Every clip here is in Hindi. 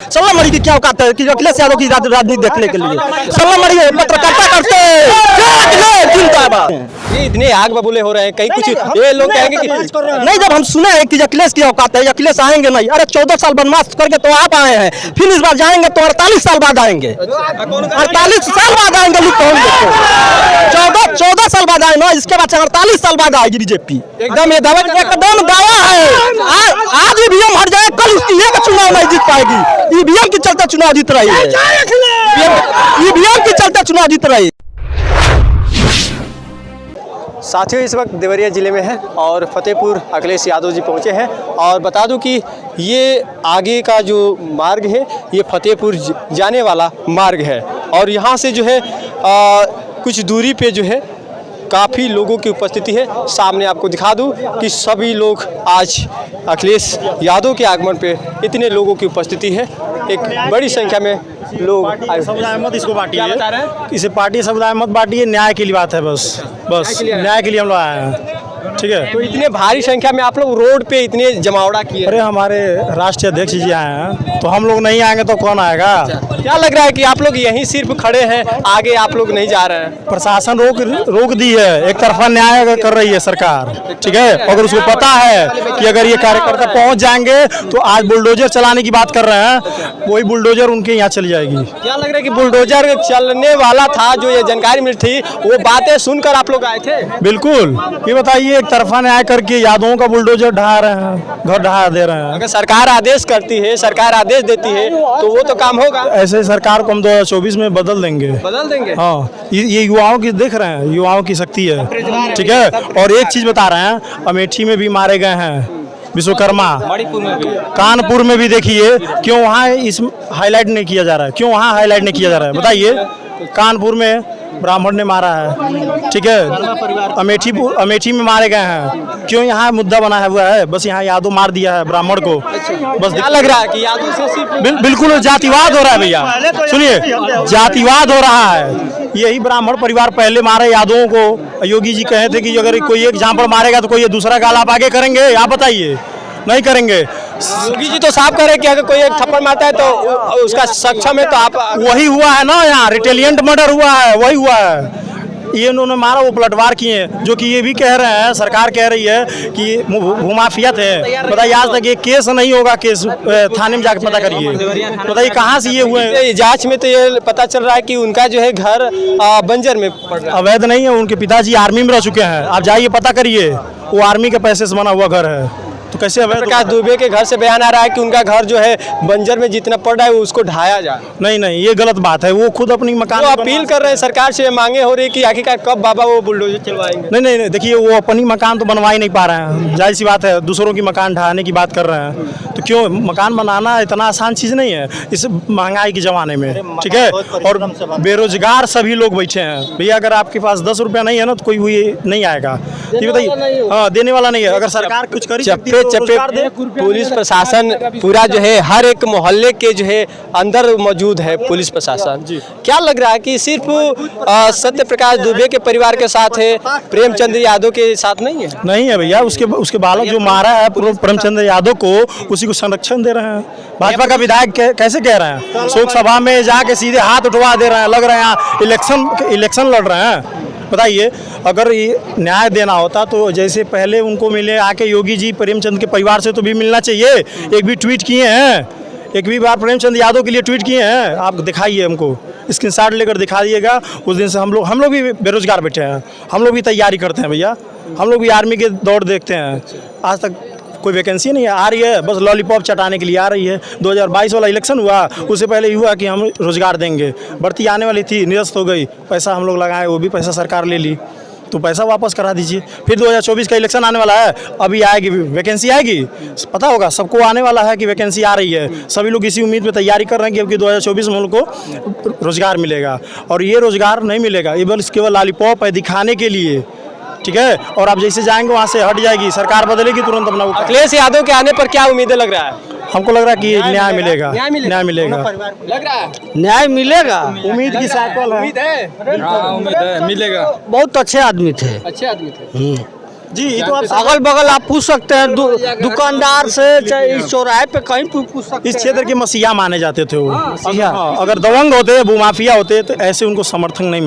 सल्ला मरी की क्या औकात है कि अखिलेश यादव की राजनीति देखने के लिए? सल्ला मरी पत्रकारिता करते ये इतने आग बबूले हो रहे हैं, कहीं कुछ ये लोग कहेंगे कि नहीं। जब हम सुने हैं कि अखिलेश की औकात है, अखिलेश आएंगे नहीं। अरे 14 साल बनवास करके तो आप आए हैं, फिर इस बार जाएंगे तो 48 साल बाद आएंगे। 48 साल बाद आएंगे, लिख तो 14 साल बाद आए ना, इसके बाद 48 साल बाद आएगी बीजेपी। एकदम ये दावा एकदम दावा है। आज ईवीएम हट जाए, कल उसकी एक चुनाव नहीं जीत पाएगी। ईवीएम के चलते चुनाव जीत रही है, ईवीएम के चलते चुनाव जीत रही है। साथियों, इस वक्त देवरिया ज़िले में है और फतेहपुर अखिलेश यादव जी पहुंचे हैं। और बता दूं कि ये आगे का जो मार्ग है ये फतेहपुर जाने वाला मार्ग है और यहाँ से जो है कुछ दूरी पे जो है काफ़ी लोगों की उपस्थिति है। सामने आपको दिखा दूं कि सभी लोग आज अखिलेश यादव के आगमन पे इतने लोगों की उपस्थिति है, एक बड़ी संख्या में लोग। समुदाय मत इसको बांटिए, इसे पार्टी समुदाय मत बांटिए, न्याय के लिए बात है। बस न्याय के लिए हम लोग आए हैं, ठीक है। तो इतने भारी संख्या में आप लोग रोड पे इतने जमावड़ा किए? अरे हमारे राष्ट्रीय अध्यक्ष जी आए हैं, तो हम लोग नहीं आएंगे तो कौन आएगा? क्या लग रहा है कि आप लोग यहीं सिर्फ खड़े हैं, आगे आप लोग नहीं जा रहे हैं? प्रशासन रोक दी है, एक तरफा न्याय कर रही है सरकार, ठीक है। अगर उसको पता है कि अगर ये कार्यकर्ता पहुंच जाएंगे तो आज बुलडोजर चलाने की बात कर रहे हैं, वही बुलडोजर उनके यहाँ चली जाएगी। क्या लग रहा है कि बुलडोजर चलने वाला था, जो ये जानकारी मिली थी वो बातें सुनकर आप लोग आए थे? बिल्कुल। ये बताइए, एक तरफा न्याय करके यादवों का बुलडोजर ढहा रहे हैं, घर ढहा दे रहे हैं। अगर सरकार आदेश करती है, सरकार आदेश देती है तो वो तो काम होगा। ऐसे सरकार को हम 2024 में बदल देंगे। हाँ, ये युवाओं की देख रहे हैं, युवाओं की शक्ति है, ठीक है। और एक चीज बता रहे हैं, अमेठी में भी मारे गए हैं विश्वकर्मा, कानपुर में भी देखिए, क्यों वहाँ इस हाईलाइट नहीं किया जा रहा है? क्यों वहाँ हाईलाइट नहीं किया जा रहा है बताइए? कानपुर में ब्राह्मण ने मारा है, ठीक है। अमेठी में मारे गए हैं, क्यों यहाँ मुद्दा बना हुआ है? बस यहाँ यादव मार दिया है ब्राह्मण को। बस क्या लग रहा है कि यादव से सिर्फ बिल्कुल जातिवाद हो रहा है भैया, सुनिए, जातिवाद हो रहा है। यही ब्राह्मण परिवार पहले मारे यादवों को। योगी जी कहे थे कि अगर कोई एक जहाँ पर मारेगा तो कोई दूसरा गाल आप आगे करेंगे? आप बताइए, नहीं करेंगे। योगी जी तो साफ करे कि अगर कोई एक थप्पड़ मारता है तो उसका सक्षम है, तो आप वही हुआ है ना, यहाँ रिटेलिएंट मर्डर हुआ है, वही हुआ है। ये उन्होंने मारा, वो पलटवार किए, जो कि ये भी कह रहे हैं, सरकार कह रही है कि भूमाफिया थे। बताइए, आज तक ये केस नहीं होगा, केस थाने में जाकर पता करिए, बताइए कहाँ से ये हुए। जांच में तो ये पता चल रहा है कि उनका जो है घर बंजर में पड़ रहा है। अवैध नहीं है, उनके पिताजी आर्मी में रह चुके हैं। आप जाइए पता करिए, वो आर्मी के पैसे से बना हुआ घर है, तो कैसे अवैध? प्रकाश दुबे के घर से बयान आ रहा है कि उनका घर जो है बंजर में जितना पड़ रहा है उसको ढाया जाए। नहीं, ये गलत बात है। वो खुद अपनी मकान अपील कर रहे हैं, सरकार से मांगे हो रही है कि आखिरकार कब बाबा वो बुलडोजर चलवाएंगे। नहीं, देखिए, वो अपनी मकान तो बनवा ही नहीं पा रहे हैं, जाहिर सी बात है। दूसरों की मकान ढहाने की बात कर रहे हैं, तो क्यों? मकान बनाना इतना आसान चीज़ नहीं है इस महंगाई के ज़माने में, ठीक है। और बेरोजगार सभी लोग बैठे हैं भैया। अगर आपके पास 10 रुपया नहीं है ना, तो कोई हुई नहीं आएगा, ये बताइए। हाँ, देने वाला नहीं है। अगर सरकार कुछ करी, चप्पे पुलिस प्रशासन पूरा जो है हर एक मोहल्ले के जो है अंदर मौजूद है पुलिस प्रशासन। क्या लग रहा है कि सिर्फ सत्य प्रकाश दुबे के परिवार के साथ है, प्रेमचंद यादव के साथ नहीं है? नहीं है भैया, उसके बालक जो मारा है प्रेमचंद यादव को, उसी को संरक्षण दे रहे हैं। भाजपा का विधायक कैसे कह रहे हैं? शोक सभा में जाके सीधे हाथ उठवा दे रहे हैं, लग रहे हैं इलेक्शन लड़ रहे हैं। बताइए, अगर ये न्याय देना होता तो जैसे पहले उनको मिले आके योगी जी, प्रेमचंद के परिवार से तो भी मिलना चाहिए। एक भी ट्वीट किए हैं, एक भी बार प्रेमचंद यादव के लिए ट्वीट किए हैं? आप दिखाइए, हमको स्क्रीनशॉट लेकर दिखा दिएगा। उस दिन से हम लोग भी बेरोजगार बैठे हैं, हम लोग भी तैयारी करते हैं भैया, हम लोग भी आर्मी के दौड़ देखते हैं। आज तक कोई वैकेंसी नहीं है, आ रही है बस लॉलीपॉप चटाने के लिए आ रही है। 2022 वाला इलेक्शन हुआ, उससे पहले हुआ कि हम रोजगार देंगे, भर्ती आने वाली थी, निरस्त हो गई। पैसा हम लोग लगाए, वो भी पैसा सरकार ले ली, तो पैसा वापस करा दीजिए। फिर 2024 का इलेक्शन आने वाला है, अभी आएगी वैकेंसी, आएगी, पता होगा सबको आने वाला है कि वैकेंसी आ रही है। सभी लोग इसी उम्मीद पे तैयारी कर रहे हैं कि 2024 में उनको रोजगार मिलेगा। और ये रोजगार नहीं मिलेगा, ये बस केवल लॉलीपॉप है दिखाने के लिए, ठीक है। और आप जैसे जाएंगे वहाँ से हट जाएगी, सरकार बदलेगी, तुरंत अपना। अखिलेश यादव के आने पर क्या उम्मीदें लग रहा है? हमको लग रहा है कि न्याय मिलेगा, न्याय मिलेगा, लग रहा है न्याय मिलेगा। उम्मीद की साइकिल है, उम्मीद है, उम्मीद है मिलेगा। बहुत अच्छे आदमी थे, अच्छे आदमी थे। जी तो आप अगल बगल आप पूछ सकते हैं, दुकानदार से, चाहे इस चौराहे पे कहीं पूछ सकते इस हैं। क्षेत्र के मसीहा माने जाते थे वो। मसीहा। हाँ, अगर दबंग होते, भूमाफिया होते तो ऐसे उनको समर्थन नहीं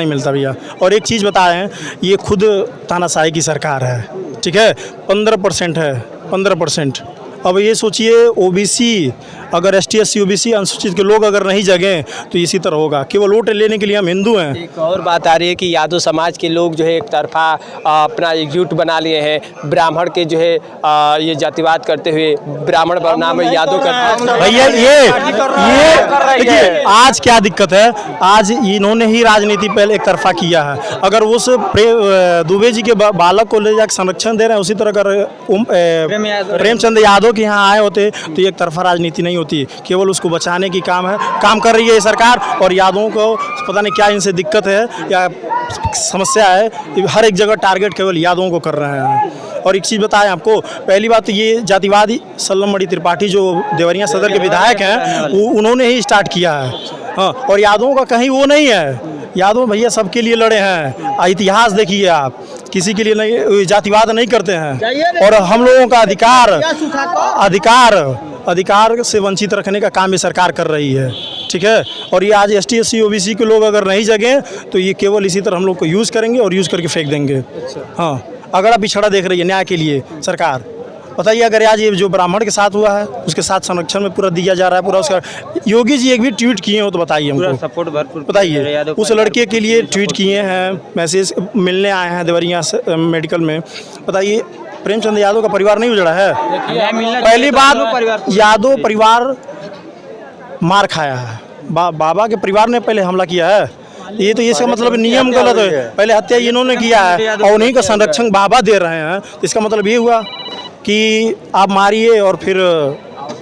मिलता भैया। और एक चीज़ बता रहे हैं, ये खुद तानाशाही की सरकार है, ठीक है। 15% है, 15%। अब ये सोचिए, ओबीसी अगर ST SC OBC अनुसूचित के लोग अगर नहीं जगें तो इसी तरह होगा। केवल वोट लेने के लिए हम हिंदू हैं। एक और बात आ रही है कि यादव समाज के लोग जो है एक तरफा अपना एकजुट बना लिए हैं, ब्राह्मण के जो है ये जातिवाद करते हुए ब्राह्मण नाम यादव का। भैया ये देखिए, आज क्या दिक्कत है, आज इन्होंने ही राजनीति पहले एक तरफा किया है। अगर उस दुबे जी के बालक को ले जाकर संरक्षण दे रहे हैं, उसी तरह अगर प्रेमचंद यादव के यहाँ आए होते तो एक तरफा राजनीति नहीं होती। केवल उसको बचाने की काम कर रही है ये सरकार। और यादवों को पता नहीं क्या इनसे दिक्कत है या समस्या है, हर एक जगह टारगेट केवल यादवों को कर रहे हैं। और एक चीज़ बताएं आपको, पहली बात तो ये जातिवादी सल्लम मणि त्रिपाठी जो देवरिया सदर के विधायक हैं, उन्होंने ही स्टार्ट किया है। हाँ, और यादवों का कहीं वो नहीं है। यादव भैया सबके लिए लड़े हैं। इतिहास देखिए आप, किसी के लिए नहीं, जातिवाद नहीं करते हैं। और हम लोगों का अधिकार से वंचित रखने का काम ये सरकार कर रही है, ठीक है। और ये आज ST SC OBC के लोग अगर नहीं जगें तो ये केवल इसी तरह हम लोग को यूज़ करेंगे और यूज़ करके फेंक देंगे। हाँ, अगर पिछड़ा देख रही है न्याय के लिए सरकार, बताइए अगर आज ये जो ब्राह्मण के साथ हुआ है उसके साथ संरक्षण में पूरा दिया जा रहा है, पूरा उसका योगी जी एक भी ट्वीट किए हो तो बताइए हमको, सपोर्ट भरपूर बताइए। उस लड़के के लिए ट्वीट किए हैं, मैसेज मिलने आए हैं देवरिया मेडिकल में, बताइए। प्रेमचंद यादव का परिवार नहीं उजड़ा है। पहली बात, यादव परिवार मार खाया है, बाबा के परिवार ने पहले हमला किया है। ये तो इसका मतलब नियम गलत है, पहले हत्या इन्होंने किया है और उन्हीं का संरक्षण बाबा दे रहे हैं। तो इसका मतलब ये हुआ कि आप मारिए और फिर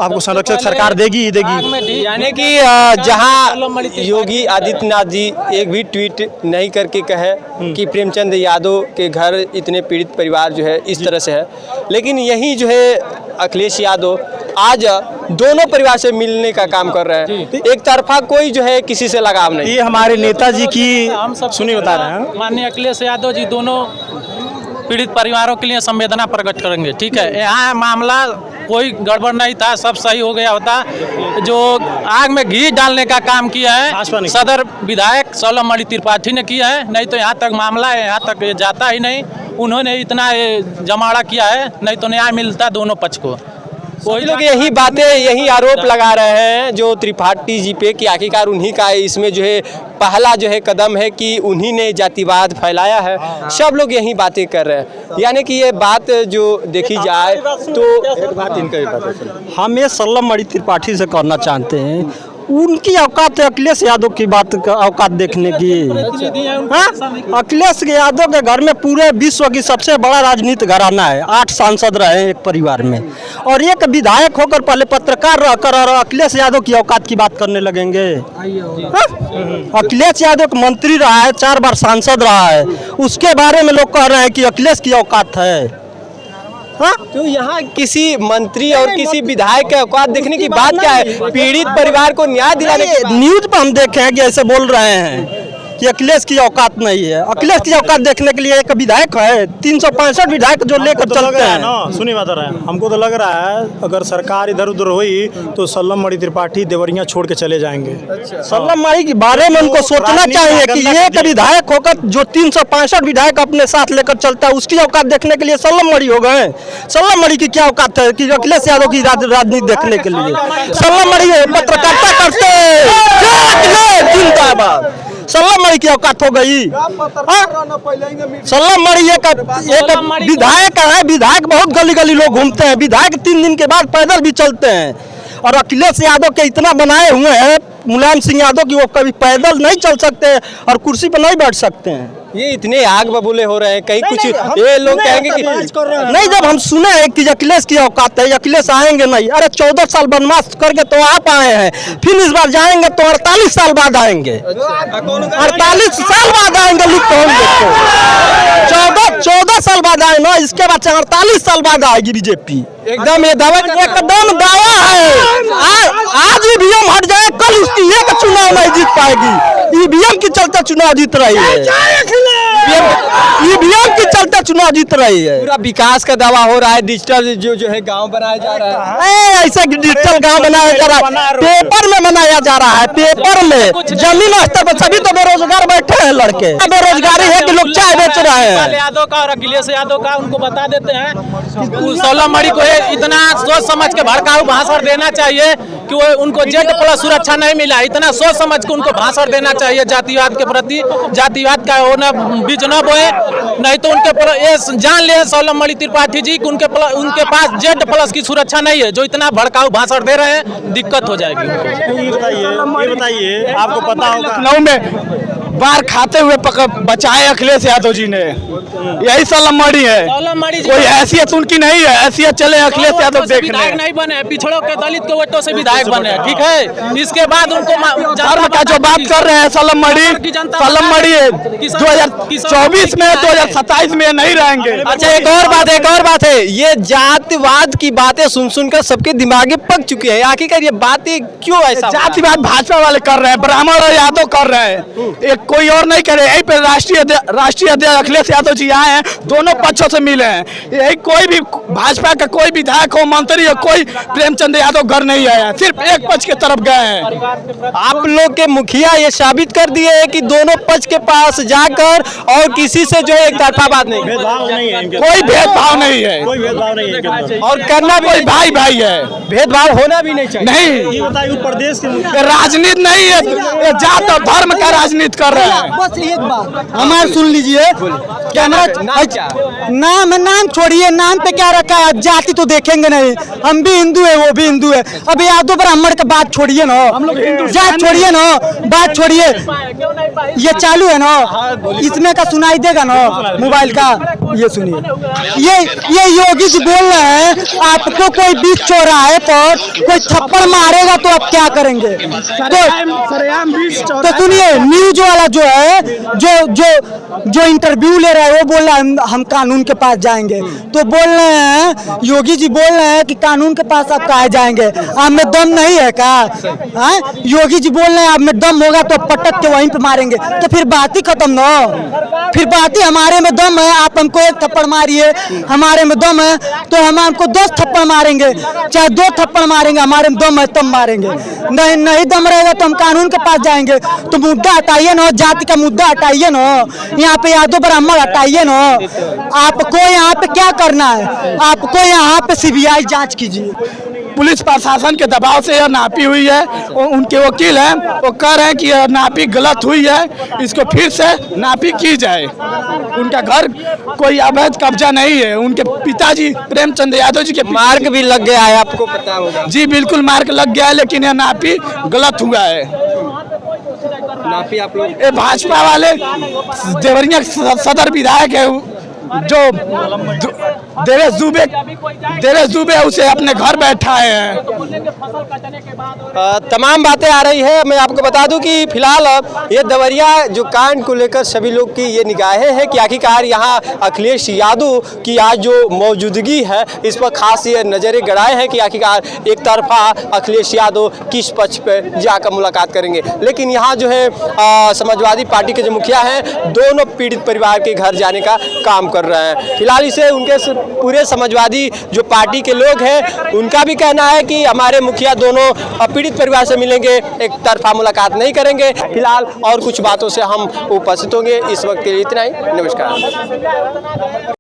आपको संरक्षण सरकार देगी ही देगी। यानी कि जहां योगी आदित्यनाथ जी एक भी ट्वीट नहीं करके कहे कि प्रेमचंद यादव के घर इतने पीड़ित परिवार जो है इस तरह से है, लेकिन यही जो है अखिलेश यादव आज दोनों परिवार से मिलने का काम कर रहे हैं। एक तरफा कोई जो है किसी से लगाव नहीं। ये हमारे नेताजी की सुनी बता रहे हैं, माननीय अखिलेश यादव जी दोनों पीड़ित परिवारों के लिए संवेदना प्रकट करेंगे, ठीक है। यहाँ मामला कोई गड़बड़ नहीं था, सब सही हो गया होता। जो आग में घी डालने का काम किया है सदर विधायक सल्लम मणि त्रिपाठी ने किया है, नहीं तो यहाँ तक मामला है, यहाँ तक जाता ही नहीं। उन्होंने इतना जमाड़ा किया है, नहीं तो न्याय मिलता दोनों पक्ष को। वही लोग यही बातें, यही आरोप लगा रहे हैं जो त्रिपाठी जी पे कि आखिरकार उन्हीं का इसमें जो है पहला जो है कदम है कि उन्हीं ने जातिवाद फैलाया है। सब लोग यही बातें कर रहे हैं। यानी कि ये बात जो देखी जाए तो हम ये सल्लम मणि त्रिपाठी से करना चाहते हैं, उनकी औकात है अखिलेश यादव की बात का औकात देखने की। हाँ? अखिलेश यादव के घर में पूरे विश्व की सबसे बड़ा राजनीति घराना है, 8 सांसद रहे एक परिवार में, और एक विधायक होकर पहले पत्रकार रहकर और अखिलेश यादव की औकात की बात करने लगेंगे। अखिलेश यादव मंत्री रहा है, 4 बार सांसद रहा है, उसके बारे में लोग कह रहे हैं कि अखिलेश की औकात है। हाँ? तो यहाँ किसी मंत्री और किसी विधायक के औकात देखने की बात क्या है? पीड़ित परिवार को न्याय दिलाने की न्यूज पर हम देखे हैं कि ऐसे बोल रहे हैं कि अखिलेश की औकात नहीं है। अखिलेश की औकात देखने के लिए एक विधायक है, 365 विधायक जो लेकर चलते हैं ना। सुनिए बात रहा है, हमको तो लग रहा है अगर सरकार इधर उधर हुई तो सल्लम मणि त्रिपाठी देवरिया छोड़ के चले जाएंगे। सल्लम मणि के बारे में उनको सोचना चाहिए कि एक विधायक होकर जो 365 विधायक अपने साथ लेकर चलता है, उसकी औकात देखने के लिए सल्लम मणि हो गए। सल्लम मणि की क्या औकात है कि अखिलेश यादव की राजनीति देखने के लिए? सल्लम मणि पत्रकारिता करते जिंदाबाद। सल्लम मणि की औकात हो गई। सल्लम मणि एक विधायक है, विधायक बहुत गली गली लोग घूमते हैं, विधायक 3 दिन के बाद पैदल भी चलते हैं। और अखिलेश यादव के इतना बनाए हुए हैं मुलायम सिंह यादव की वो कभी पैदल नहीं चल सकते और कुर्सी पर नहीं बैठ सकते हैं। ये इतने आग बबूले हो रहे हैं, कहीं कुछ ये लोग कहेंगे कि नहीं, जब हम सुने हैं कि अखिलेश की औकात है, अखिलेश आएंगे नहीं। अरे 14 साल बनवास करके तो आप आए हैं, फिर इस बार जाएंगे तो 48 साल बाद आएंगे। 48 साल बाद आएंगे, लिख तो हम देखो 14 साल बाद आए ना, इसके बाद 48 साल बाद आएगी बीजेपी। एकदम ये दावा है। आज ईवीएम हट जाए, कल उसकी एक चुनाव नहीं जीत पाएगी। ईवीएम के चलते चुनाव जीत रही है। ईवीएम के चलते चुनाव जीत रही है। पूरा विकास का दावा हो रहा है, डिजिटल जो है गांव बनाया जा रहा है। ऐसे डिजिटल गांव बनाया जा रहा है, पेपर में बनाया जा रहा है, पेपर में जमीन स्तर पर। सभी तो बेरोजगार बैठे हैं लड़के, बेरोजगारी है कि लोग चाय बेच रहे हैं। यादव का और अखिलेश यादव का उनको बता देते हैं कि 16 मई को इतना सोच समझ के भड़काऊ भाषण देना चाहिए कि वो उनको Z+ सुरक्षा नहीं मिला। इतना सोच समझ के उनको भाषण देना चाहिए जातिवाद के प्रति। जातिवाद का होना बीज न बोए, नहीं तो उनके ये जान ले 16 मई त्रिपाठी जी उनके पास Z+ की सुरक्षा नहीं है। जो इतना भड़काऊ भाषण दे रहे हैं, दिक्कत हो जाएगी। ये बताइए आपको पता होगा लखनऊ में बार खाते हुए बचाए अखिलेश यादव जी ने, यही सलमड़ी है। कोई हैसियत उनकी नहीं है, हैसियत चले अखिलेश यादव देखने। विधायक नहीं बने, पिछड़ों के दलित के वोटों से विधायक बने, ठीक है। इसके बाद उनको धर्म का जो बात कर रहे हैं सलमड़ी 2024 में 2027 में नहीं रहेंगे। अच्छा, एक और बात है, ये जातिवाद की बातें सुन कर सबके दिमागे पक चुके हैं। आखिरकार ये बातें क्यों ऐसा? जातिवाद भाजपा वाले कर रहे हैं, ब्राह्मण और यादव कर रहे हैं, एक कोई और नहीं करे। यही पे राष्ट्रीय अध्यक्ष अखिलेश यादव जी आए हैं, दोनों पक्षों से मिले हैं। यही कोई भी भाजपा का कोई विधायक हो, मंत्री हो, कोई प्रेमचंद यादव घर नहीं आया है, सिर्फ एक पक्ष की तरफ गए हैं। आप लोग के मुखिया ये साबित कर दिए हैं कि दोनों पक्ष के पास जाकर और किसी से जो है एक तरफा बात नहीं, भेदभाव नहीं है, कोई भेदभाव नहीं है, कोई भेदभाव नहीं है और करना भी कोई भाई भाई है, भेदभाव होना भी नहीं चाहिए। नहीं, ये बताइए प्रदेश के ये राजनीति नहीं है, ये जात और धर्म का राजनीति कर रहे हैं। बस एक बात हमारे सुन लीजिए, नाम छोड़िए, नाम पे क्या रखा है, जाति तो देखेंगे नहीं। हम भी हिंदू है, वो भी हिंदू है। अब यादव ब्राह्मण का बात छोड़िए ना, जात छोड़िए ना, बात छोड़िए। ये चालू है ना, इसमें का सुनाई देगा ना मोबाइल का, ये सुनिए। ये योगी जी बोल रहे हैं, आपको कोई बीच चौराहे पर कोई थप्पड़ मारेगा तो आप क्या करेंगे? तो सुनिए, न्यूज वाला जो है, जो इंटरव्यू ले रहा है, वो बोल रहा है हम कानून के पास जाएंगे। तो बोल रहे हैं, योगी जी बोल रहे हैं कि कानून के पास आप कहाँ जाएंगे? आप में दम नहीं है क्या? योगी जी बोल रहे हैं आप में दम होगा तो पटक के वहीं पे मारेंगे। तो फिर बात ही खत्म ना, फिर बात ही हमारे में दम है, आप हमको एक थप्पड़ मारिए, हमारे में दम है तो हम हमको 10 थप्पड़ मारेंगे, चाहे 2 थप्पड़ मारेंगे, हमारे में दम है तब मारेंगे। नहीं दम रहेगा तो हम कानून के पास जाएंगे। तो मुद्दा हटाइए ना, जाति का मुद्दा हटाइए ना, यहाँ पे यादव ब्राह्मण हटाइए ना। आपको यहाँ पे क्या करना है? आपको यहाँ पे CBI जांच कीजिए। पुलिस प्रशासन के दबाव से यह नापी हुई है। उनके वकील हैं, वो कह रहे हैं कि यह नापी गलत हुई है, इसको फिर से नापी की जाए। उनका घर कोई अवैध कब्जा नहीं है। उनके पिताजी प्रेमचंद यादव जी के मार्क भी लग गया है, आपको पता होगा। जी बिल्कुल मार्क लग गया है, लेकिन यह नापी गलत हुआ है। नापी आप लोग ये भाजपा वाले देवरिया सदर विधायक है जो देवेश दुबे उसे अपने घर बैठाए हैं। तमाम बातें आ रही है। मैं आपको बता दूं कि फिलहाल ये देवरिया जो कांड को लेकर सभी लोग की ये निगाहें हैं कि आखिरकार यहाँ अखिलेश यादव की आज जो मौजूदगी है, इस पर खास ये नज़रें गड़ाए हैं कि आखिरकार एक तरफा अखिलेश यादव किस पक्ष पर जाकर मुलाकात करेंगे। लेकिन यहाँ जो है समाजवादी पार्टी के जो मुखिया हैं, दोनों पीड़ित परिवार के घर जाने का काम कर रहे हैं। फिलहाल इसे उनके पूरे समाजवादी जो पार्टी के लोग हैं, उनका भी कहना है कि हमारे मुखिया दोनों पीड़ित परिवार से मिलेंगे, एक तरफा मुलाकात नहीं करेंगे। फिलहाल और कुछ बातों से हम उपस्थित होंगे। इस वक्त के लिए इतना ही। नमस्कार।